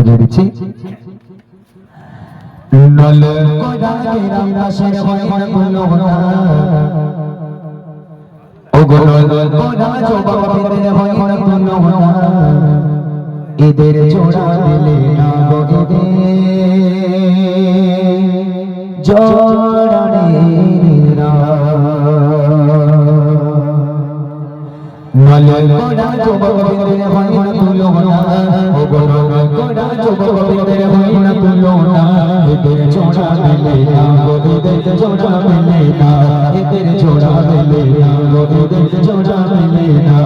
বুঝে দিচ্ছি নল কোডা কেরাম দাসের হয় না কোনো না ও গো নল কোডা জোবা বিদের হয় না কোনো না এদের জোড়া দিলে না গো এদের জোড়া নেরা নল কোডা জোবা বিদের হয় না কোনো না ও গো নল কোডা জোবা বিদের হয় না কোনো না এদের জোড়া দিলে না গো এদের জোড়া দিলে না এদের জোড়া দিলে না গো এদের জোড়া দিলে না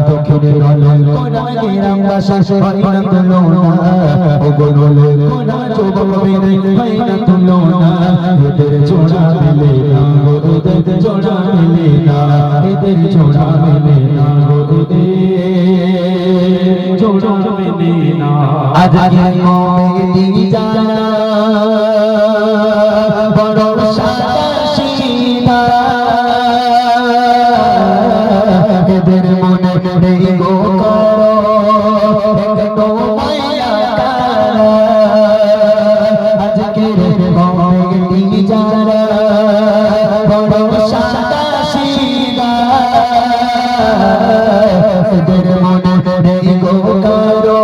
দক্ষিণে নল কোডা কেরাম দাস হয় না কোনো না ও গো নল কোডা জোবা বিদের হয় না কোনো না এদের জোড়া দিলে না গো এদের জোড়া দিলে না এদের জোড়া দিলে না গো এদের জোড়া দিলে না আজকে মোমেদি জানা বড় সাদা সীতা এদের মনে নেই গো করো মায়া কারা আজকে মোমেদি জানা বড় সাদা সীতা এদের মনে নেই গো করো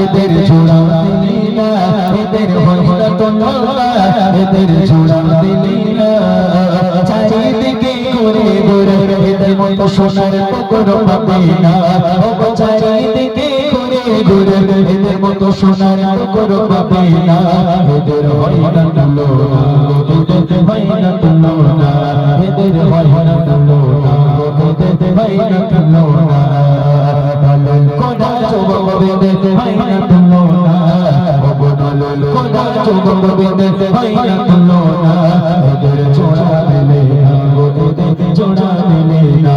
এদের জোড়া দিলি না এদের হয় না কোনো না এদের জোড়া দিলি না চারিদিকে ঘুরে ঘুরে এদের মতো সোনার পুকুর পাবে না ও চারিদিকে ঘুরে ঘুরে এদের মতো সোনার পুকুর পাবে না এদের হয় না কোনো না এদের হয় না কোনো না এদের হয় না কোনো না এদের হয় না কোনো না কোনা চোবা বিদের হয় না কোনো না ও গো নল কোনা চোবা বিদের হয় না কোনো না এদের জোড়া দিলে না গো এদের জোড়া দিলে না